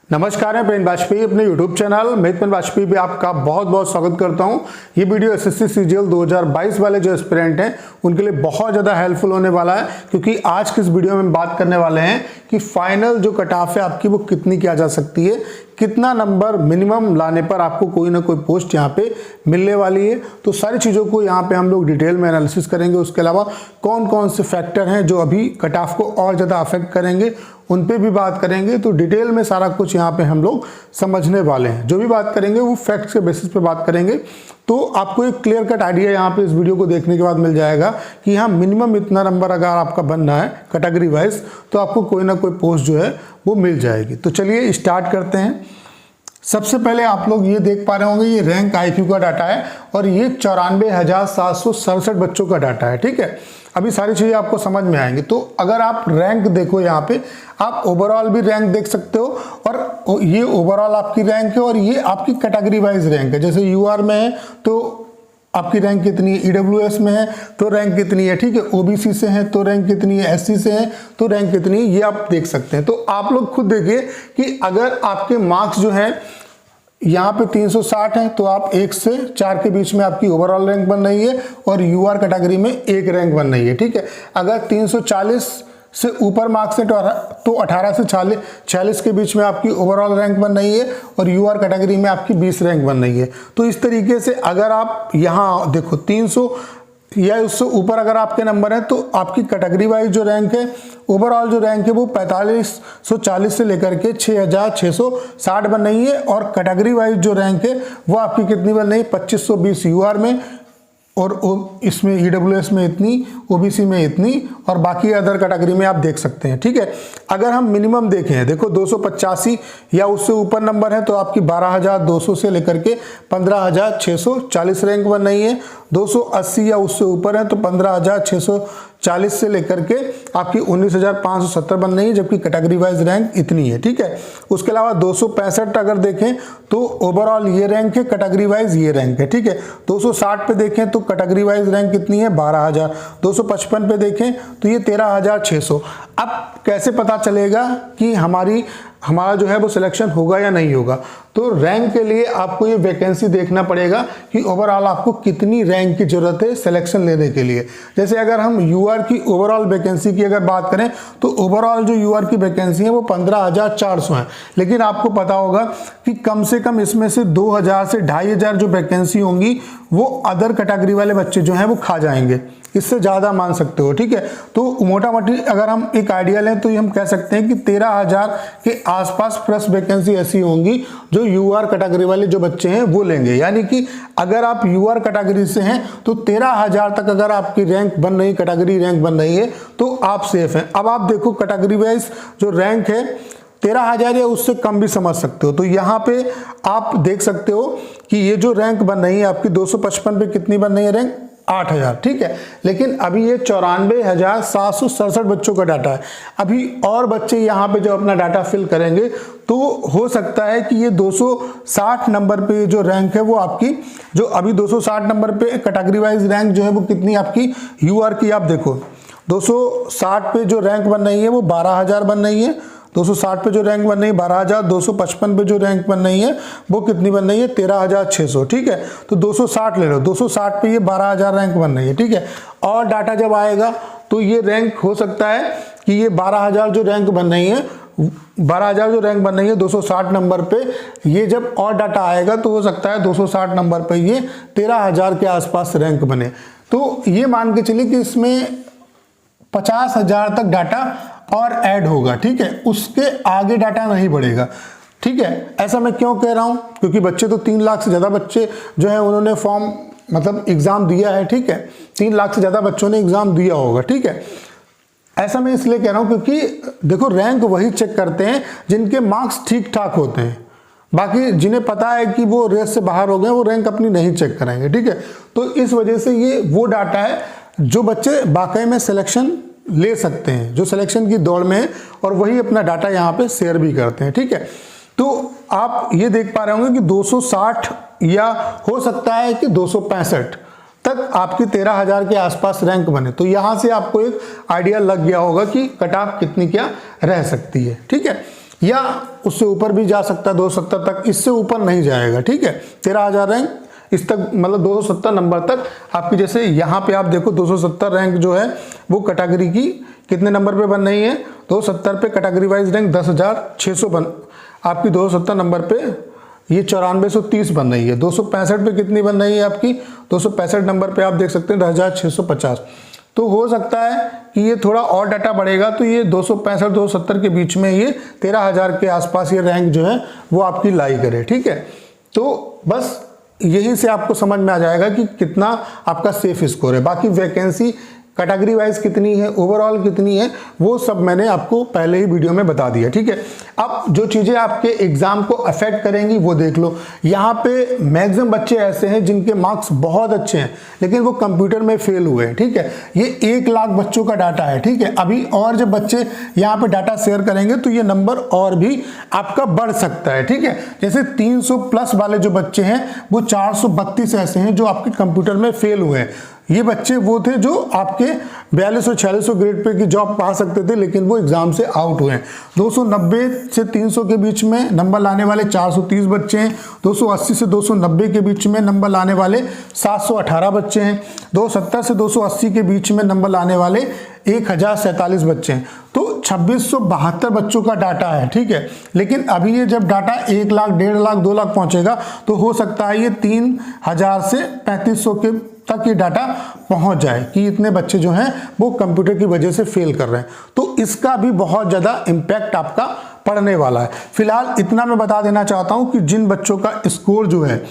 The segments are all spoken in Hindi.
नमस्कार, मैं पेन वाजपेयी अपने YouTube चैनल मेद पेन वाजपेयी पे आपका बहुत बहुत स्वागत करता हूं। ये वीडियो एसएससी सीजीएल 2022 वाले जो एस्पिरेंट हैं उनके लिए बहुत ज़्यादा हेल्पफुल होने वाला है, क्योंकि आज की इस वीडियो में बात करने वाले हैं कि फाइनल जो कट ऑफ है आपकी वो कितनी की आ जा सकती है, कितना नंबर मिनिमम लाने पर आपको कोई ना कोई पोस्ट यहाँ पे मिलने वाली है। तो सारी चीज़ों को यहाँ पे हम लोग डिटेल में एनालिसिस करेंगे। उसके अलावा कौन कौन से फैक्टर हैं जो अभी कट ऑफ को और ज़्यादा अफेक्ट करेंगे उन पे भी बात करेंगे। तो डिटेल में सारा कुछ यहाँ पे हम लोग समझने वाले हैं। जो भी बात करेंगे वो फैक्ट्स के बेसिस पे बात करेंगे, तो आपको एक क्लियर कट आइडिया यहाँ पे इस वीडियो को देखने के बाद मिल जाएगा कि हाँ मिनिमम इतना नंबर अगर आपका बनना है कैटेगरी वाइज तो आपको कोई ना कोई पोस्ट जो है वो मिल जाएगी। तो चलिए स्टार्ट करते हैं। सबसे पहले आप लोग ये देख पा रहे होंगे, ये रैंक आईक्यू का डाटा है और ये 94,767 बच्चों का डाटा है। ठीक है, अभी सारी चीज़ें आपको समझ में आएंगी। तो अगर आप रैंक देखो यहाँ पे, आप ओवरऑल भी रैंक देख सकते हो और ये ओवरऑल आपकी रैंक है और ये आपकी कैटेगरी वाइज रैंक है। जैसे यूआर में है तो आपकी रैंक कितनी है, ईडब्ल्यूएस में है तो रैंक कितनी है, ठीक है, ओबीसी से है तो रैंक कितनी है, एससी से है तो रैंक कितनी है, ये आप देख सकते हैं। तो आप लोग खुद देखिए कि अगर आपके मार्क्स जो है यहाँ पे 360 है तो आप 1 से 4 के बीच में आपकी ओवरऑल रैंक बन रही है और यूआर कैटेगरी में 1 रैंक बन रही है। ठीक है, अगर 340 से ऊपर मार्क्स है तो 18 से 46 के बीच में आपकी ओवरऑल रैंक बन रही है और यूआर कैटेगरी में आपकी 20 रैंक बन रही है। तो इस तरीके से अगर आप यहाँ देखो 300 या उससे ऊपर अगर आपके नंबर हैं तो आपकी कैटेगरी वाइज जो रैंक है, ओवरऑल जो रैंक है वो 4540 से लेकर के 6660 बन रही है और कैटेगरी वाइज जो रैंक है वो आपकी कितनी बन रही है, 2520 यूआर में और इसमें ईडब्ल्यूएस में इतनी, ओबीसी में इतनी और बाकी अदर कैटेगरी में आप देख सकते हैं। ठीक है, अगर हम मिनिमम देखें, देखो 285 या उससे ऊपर नंबर है तो आपकी 12,200 से लेकर के 15,640 रैंक बन रही है। 280 या उससे ऊपर है तो 15,640 से लेकर के आपकी 19,570 बन रही है, जबकि कैटेगरी वाइज रैंक इतनी है। ठीक है, उसके अलावा 265 अगर देखें तो ओवरऑल ये रैंक है, कैटेगरी वाइज ये रैंक है। ठीक है, 260 पे देखें तो कैटेगरी वाइज रैंक कितनी है, 12,000। 255 पे देखें तो ये 13,600। अब कैसे पता चलेगा कि हमारा जो है वो सिलेक्शन होगा या नहीं होगा? तो रैंक के लिए आपको ये वैकेंसी देखना पड़ेगा कि ओवरऑल आपको कितनी रैंक की जरूरत है सिलेक्शन लेने के लिए। जैसे अगर हम यूआर की ओवरऑल वैकेंसी की अगर बात करें तो ओवरऑल जो यूआर की वैकेंसी है वो 15,400 है, लेकिन आपको पता होगा कि कम से कम इसमें से 2,000 से 2,500 जो वैकेंसी होंगी वो अदर कैटेगरी वाले बच्चे जो हैं वो खा जाएंगे, इससे ज़्यादा मान सकते हो। ठीक है, तो मोटा मोटी अगर हम एक आइडिया लें तो हम कह सकते हैं कि 13,000 के आसपास प्लस वैकेंसी ऐसी होंगी जो यूआर कैटेगरी वाले जो बच्चे हैं वो लेंगे। यानी कि अगर आप यूआर कैटेगरी से हैं तो 13,000 तक अगर आपकी रैंक बन रही, कैटेगरी रैंक बन रही है तो आप सेफ हैं। अब आप देखो कैटेगरी वाइज जो रैंक है 13,000 या उससे कम भी समझ सकते हो। तो यहाँ पे आप देख सकते हो कि ये जो रैंक बन रही है आपकी 255 पे कितनी बन रही है रैंक, 8,000। ठीक है, लेकिन अभी ये 94,767 बच्चों का डाटा है। अभी और बच्चे यहाँ पे जो अपना डाटा फिल करेंगे तो हो सकता है कि ये 260 नंबर पे जो रैंक है वो आपकी, जो अभी 260 नंबर पे कैटेगरी वाइज रैंक जो है वो कितनी आपकी यूआर की, आप देखो 260 पे जो रैंक बन रही है वो 12,000 बन रही है। 260 पे जो रैंक बन रही है 12,000। 255 पे जो रैंक बन रही है वो कितनी बन रही है, 13,600। ठीक है, तो 260 ले लो, 260 पे ये 12,000 रैंक बन रही है। ठीक है, और डाटा जब आएगा तो ये रैंक हो सकता है कि ये 12,000 जो रैंक बन रही है, 12,000 जो रैंक बन रही है 260 नंबर पे, ये जब और डाटा आएगा तो हो सकता है 260 नंबर पे ये 13,000 के आसपास रैंक बने। तो ये मान के चलिए कि इसमें 50,000 तक डाटा और ऐड होगा। ठीक है, उसके आगे डाटा नहीं बढ़ेगा। ठीक है, ऐसा मैं क्यों कह रहा हूं, क्योंकि बच्चे तो 3 लाख से ज़्यादा बच्चे जो है उन्होंने फॉर्म मतलब एग्ज़ाम दिया है। ठीक है, 3 लाख से ज़्यादा बच्चों ने एग्ज़ाम दिया होगा। ठीक है, ऐसा मैं इसलिए कह रहा हूं क्योंकि देखो रैंक वही चेक करते हैं जिनके मार्क्स ठीक ठाक होते हैं। बाकी जिन्हें पता है कि वो रेस से बाहर हो गए वो रैंक अपनी नहीं चेक कराएंगे। ठीक है, तो इस वजह से ये वो डाटा है जो बच्चे वाकई में सिलेक्शन ले सकते हैं, जो सिलेक्शन की दौड़ में है और वही अपना डाटा यहाँ पे शेयर भी करते हैं। ठीक है, तो आप ये देख पा रहे होंगे कि 260 या हो सकता है कि 265 तक आपकी 13,000 के आसपास रैंक बने। तो यहां से आपको एक आइडिया लग गया होगा कि कट ऑफ कितनी क्या रह सकती है। ठीक है, या उससे ऊपर भी जा सकता है 270 तक, इससे ऊपर नहीं जाएगा। ठीक है, 13,000 रैंक इस तक, मतलब 270 नंबर तक आपकी। जैसे यहाँ पे आप देखो 270 रैंक जो है वो कैटेगरी की कितने नंबर पे बन रही है, 270 पे कैटेगरी वाइज रैंक 10,600 बन आपकी 270 नंबर पे ये 9430 बन रही है। 265 पे कितनी बन रही है आपकी, 265 नंबर पे आप देख सकते हैं 10,650। तो हो सकता है कि ये थोड़ा और डाटा बढ़ेगा तो ये 265 270 के बीच में ये 13,000 के आसपास ये रैंक जो है वो आपकी लाई करे। ठीक है, तो बस यही से आपको समझ में आ जाएगा कि कितना आपका सेफ स्कोर है। बाकी वैकेंसी कैटेगरी वाइज कितनी है, ओवरऑल कितनी है, वो सब मैंने आपको पहले ही वीडियो में बता दिया। ठीक है, अब जो चीज़ें आपके एग्जाम को अफेक्ट करेंगी वो देख लो। यहाँ पे मैक्सिमम बच्चे ऐसे हैं जिनके मार्क्स बहुत अच्छे हैं लेकिन वो कंप्यूटर में फेल हुए हैं। ठीक है, ये 1 लाख बच्चों का डाटा है। ठीक है, अभी और जब बच्चे यहाँ पे डाटा शेयर करेंगे तो ये नंबर और भी आपका बढ़ सकता है। ठीक है, जैसे 300 प्लस वाले जो बच्चे हैं वो 432 ऐसे हैं जो आपके कंप्यूटर में फेल हुए हैं। ये बच्चे वो थे जो आपके 4200-4600 ग्रेड पे की जॉब पा सकते थे लेकिन वो एग्जाम से आउट हुए हैं। 290 से 300 के बीच में नंबर लाने वाले 430 बच्चे हैं। 280 से 290 के बीच में नंबर लाने वाले 718 बच्चे हैं। 270 से 280 के बीच में नंबर लाने वाले 1047 बच्चे हैं। तो 2672 बच्चों का डाटा है। ठीक है, लेकिन अभी ये जब डाटा 1 लाख, 1.5 लाख, 2 लाख पहुंचेगा तो हो सकता है ये 3000 से 3500 के तक ये डाटा पहुंच जाए कि इतने बच्चे जो हैं वो कंप्यूटर की वजह से फेल कर रहे हैं। तो इसका भी बहुत ज़्यादा इम्पैक्ट आपका पड़ने वाला है। फिलहाल इतना मैं बता देना चाहता हूं कि जिन बच्चों का स्कोर जो है,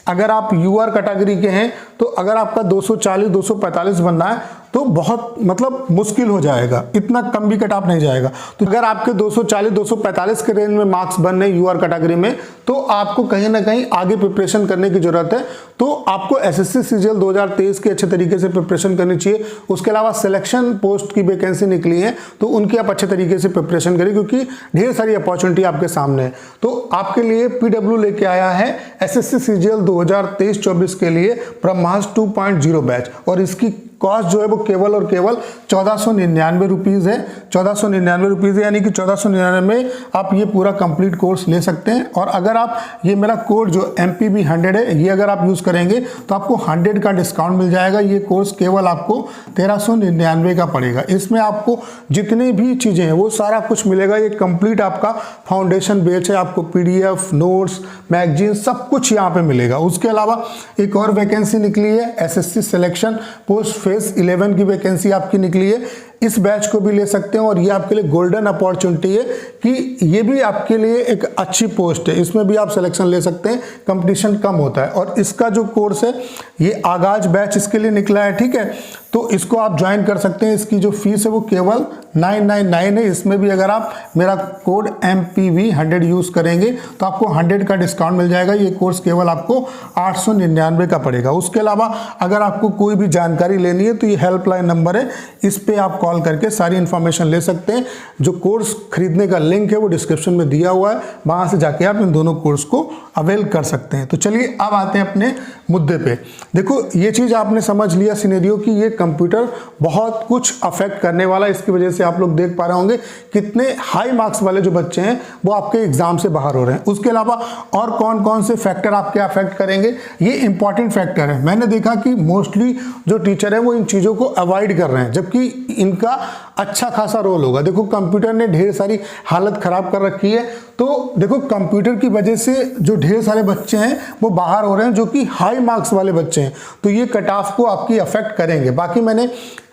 अगर आप यूआर कैटेगरी के हैं तो अगर आपका 240-245 बनना है तो बहुत मतलब मुश्किल हो जाएगा, इतना कम भी कट ऑफ नहीं जाएगा। तो अगर आपके 240-245 के रेंज में मार्क्स बन रहे यूआर कैटेगरी में तो आपको कहीं ना कहीं आगे प्रिपरेशन करने की जरूरत है। तो आपको एसएससी सीजीएल 2023 की अच्छे तरीके से प्रिपरेशन करनी चाहिए। उसके अलावा सिलेक्शन पोस्ट की वैकेंसी निकली है तो उनकी आप अच्छे तरीके से प्रिपरेशन करें क्योंकि ढेर सारी अपॉर्चुनिटी आपके सामने है। तो आपके लिए पीडब्ल्यू लेके आया है एसएससी सीजीएल 2023-24 के लिए ब्रह्मास्त्र 2.0 बैच और इसकी कॉस्ट जो है वो केवल और केवल 1499 रुपीज़ है। 1499 रुपीज़ यानी कि 1499 में आप ये पूरा कंप्लीट कोर्स ले सकते हैं। और अगर आप ये मेरा कोड जो MPB100 है ये अगर आप यूज़ करेंगे तो आपको 100 का डिस्काउंट मिल जाएगा। ये कोर्स केवल आपको 1399 का पड़ेगा। इसमें आपको जितनी भी चीज़ें हैं वो सारा कुछ मिलेगा। ये कंप्लीट आपका फाउंडेशन बैच है। आपको PDF, नोट्स, मैगजीन सब कुछ यहाँ पे मिलेगा। उसके अलावा एक और वैकेंसी निकली है SSC सिलेक्शन पोस्ट फेज 11 की वैकेंसी आपकी निकली है। इस बैच को भी ले सकते हैं और ये आपके लिए गोल्डन अपॉर्चुनिटी है कि ये भी आपके लिए एक अच्छी पोस्ट है। इसमें भी आप सिलेक्शन ले सकते हैं, कंपटीशन कम होता है। और इसका जो कोर्स है ये आगाज बैच इसके लिए निकला है। ठीक है, तो इसको आप ज्वाइन कर सकते हैं। इसकी जो फीस है वो केवल 999 है। इसमें भी अगर आप मेरा कोड MPB100 यूज़ करेंगे तो आपको 100 का डिस्काउंट मिल जाएगा। ये कोर्स केवल आपको 899 का पड़ेगा। उसके अलावा अगर आपको कोई भी जानकारी लेनी है तो ये हेल्पलाइन नंबर है, इस पर आप कॉल करके सारी इन्फॉर्मेशन ले सकते हैं। जो कोर्स खरीदने का लिंक है वो डिस्क्रिप्शन में दिया हुआ है, वहाँ से जाके आप इन दोनों कोर्स को अवेल कर सकते हैं। तो चलिए अब आते हैं अपने मुद्दे पे। देखो ये चीज़ आपने समझ लिया सिनेरियो कि ये कंप्यूटर बहुत कुछ अफेक्ट करने वाला है। इसकी वजह से आप लोग देख पा रहे होंगे कितने हाई मार्क्स वाले जो बच्चे हैं वो आपके एग्जाम से बाहर हो रहे हैं। उसके अलावा और कौन कौन से फैक्टर आपके अफेक्ट करेंगे, ये इंपॉर्टेंट फैक्टर है। मैंने देखा कि मोस्टली जो टीचर है वो इन चीज़ों को अवॉइड कर रहे हैं जबकि इनका अच्छा खासा रोल होगा। देखो कंप्यूटर ने ढेर सारी हालत खराब कर रखी है। तो देखो कंप्यूटर की वजह से जो ढेर सारे बच्चे हैं वो बाहर हो रहे हैं जो कि हाई मार्क्स वाले बच्चे हैं। तो ये कट ऑफ को आपकी अफेक्ट करेंगे। बाकी मैंने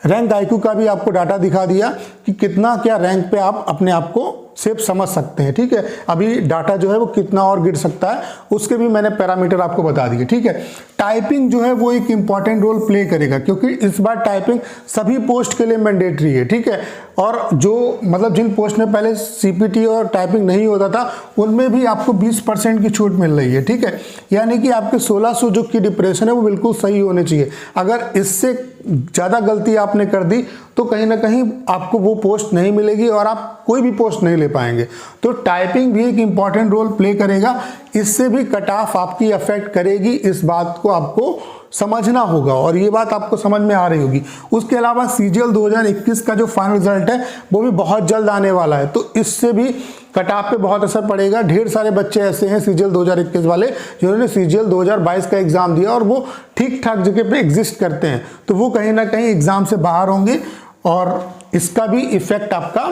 रैंक IQ का भी आपको डाटा दिखा दिया कि कितना क्या रैंक पे आप अपने आप को सेफ समझ सकते हैं। ठीक है, अभी डाटा जो है वो कितना और गिर सकता है उसके भी मैंने पैरामीटर आपको बता दिए। ठीक है, टाइपिंग जो है वो एक इंपॉर्टेंट रोल प्ले करेगा क्योंकि इस बार टाइपिंग सभी पोस्ट के लिए मैंडेटरी है। ठीक है, और जो मतलब जिन पोस्ट में पहले CPT और टाइपिंग नहीं होता था उनमें भी आपको 20% की छूट मिल रही है। ठीक है, यानी कि आपके 1600 जो की डिप्रेशन है वो बिल्कुल सही होने चाहिए। अगर इससे ज़्यादा गलती आपने कर दी तो कहीं ना कहीं आपको वो पोस्ट नहीं मिलेगी और आप कोई भी पोस्ट नहीं ले पाएंगे। तो टाइपिंग भी एक इम्पॉर्टेंट रोल प्ले करेगा, इससे भी कट ऑफ आपकी अफेक्ट करेगी। इस बात को आपको समझना होगा और ये बात आपको समझ में आ रही होगी। उसके अलावा CGL 2021 का जो फाइनल रिजल्ट है वो भी बहुत जल्द आने वाला है। तो इससे भी कट ऑफ पे बहुत असर पड़ेगा। ढेर सारे बच्चे ऐसे हैं सीजीएल 2021 वाले जिन्होंने सीजीएल 2022 का एग्जाम दिया और वो ठीक ठाक जगह पे एग्जिस्ट करते हैं, तो वो कहीं ना कहीं एग्जाम से बाहर होंगे और इसका भी इफेक्ट आपका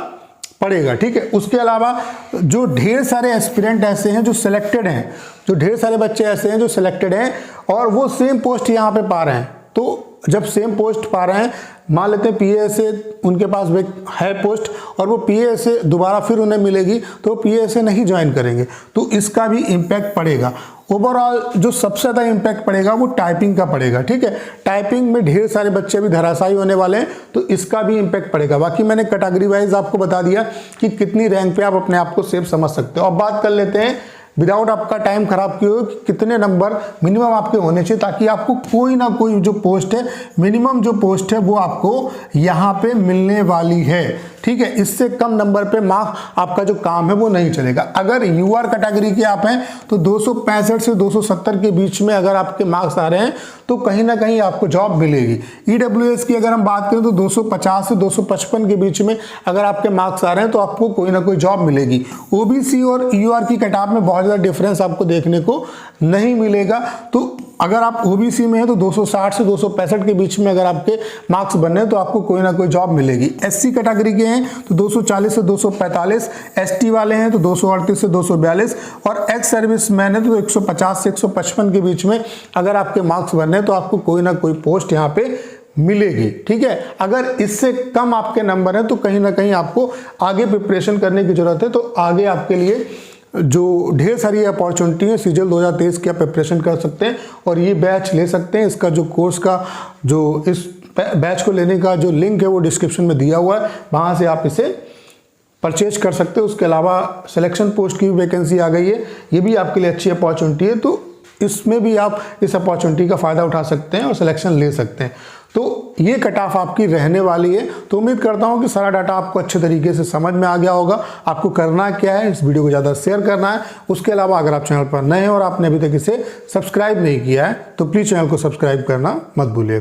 पड़ेगा। ठीक है, उसके अलावा जो ढेर सारे एस्पिरेंट ऐसे हैं जो सिलेक्टेड हैं, जो ढेर सारे बच्चे ऐसे हैं जो सिलेक्टेड हैं और वो सेम पोस्ट यहाँ पे पा रहे हैं, तो जब सेम पोस्ट पा रहे हैं, मान लेते हैं पीए से उनके पास है पोस्ट और वो पीए से दोबारा फिर उन्हें मिलेगी तो पीए से नहीं ज्वाइन करेंगे, तो इसका भी इम्पैक्ट पड़ेगा। ओवरऑल जो सबसे ज़्यादा इम्पैक्ट पड़ेगा वो टाइपिंग का पड़ेगा। ठीक है, टाइपिंग में ढेर सारे बच्चे भी धराशायी होने वाले हैं, तो इसका भी इम्पैक्ट पड़ेगा। बाकी मैंने कैटेगरी वाइज आपको बता दिया कि कितनी रैंक पे आप अपने आप को सेफ समझ सकते हो। अब बात कर लेते हैं विदाउट आपका टाइम खराब किए हुए कितने नंबर मिनिमम आपके होने चाहिए ताकि आपको कोई ना कोई जो पोस्ट है, मिनिमम जो पोस्ट है वो आपको यहाँ पे मिलने वाली है। ठीक है, इससे कम नंबर पे मार्क्स आपका जो काम है वो नहीं चलेगा। अगर यूआर कैटेगरी के आप हैं तो 265 से 270 के बीच में अगर आपके मार्क्स आ रहे हैं तो कहीं ना कहीं आपको जॉब मिलेगी। ईडब्ल्यूएस की अगर हम बात करें तो 250 से 255 के बीच में अगर आपके मार्क्स आ रहे हैं तो आपको कोई ना कोई जॉब मिलेगी। ओबीसी और ईयूआर की कट ऑफ में बहुत ज़्यादा डिफरेंस आपको देखने को नहीं मिलेगा। तो अगर आप ओबीसी में हैं तो 260 से 265 के बीच में अगर आपके मार्क्स बनने हैं तो आपको कोई ना कोई जॉब मिलेगी। एससी कैटेगरी के हैं तो 240 से 245, एसटी वाले हैं तो 238 से 242 और एक्स सर्विस मैन है तो 150 से 155 के बीच में अगर आपके मार्क्स बनने हैं तो आपको कोई ना कोई पोस्ट यहाँ पे मिलेगी। ठीक है, अगर इससे कम आपके नंबर हैं तो कहीं ना कहीं आपको आगे प्रिपरेशन करने की जरूरत है। तो आगे आपके लिए जो ढेर सारी अपॉर्चुनिटी है सीजीएल 2023 की आप प्रिपरेशन कर सकते हैं और ये बैच ले सकते हैं। इसका जो कोर्स का जो इस बैच को लेने का जो लिंक है वो डिस्क्रिप्शन में दिया हुआ है, वहाँ से आप इसे परचेज कर सकते हो। उसके अलावा सिलेक्शन पोस्ट की भी वैकेंसी आ गई है, ये भी आपके लिए अच्छी अपॉर्चुनिटी है, तो इसमें भी आप इस अपॉर्चुनिटी का फ़ायदा उठा सकते हैं और सिलेक्शन ले सकते हैं। तो ये कट ऑफ आपकी रहने वाली है। तो उम्मीद करता हूँ कि सारा डाटा आपको अच्छे तरीके से समझ में आ गया होगा। आपको करना क्या है, इस वीडियो को ज़्यादा शेयर करना है। उसके अलावा अगर आप चैनल पर नए हैं और आपने अभी तक इसे सब्सक्राइब नहीं किया है तो प्लीज़ चैनल को सब्सक्राइब करना मत भूलिएगा।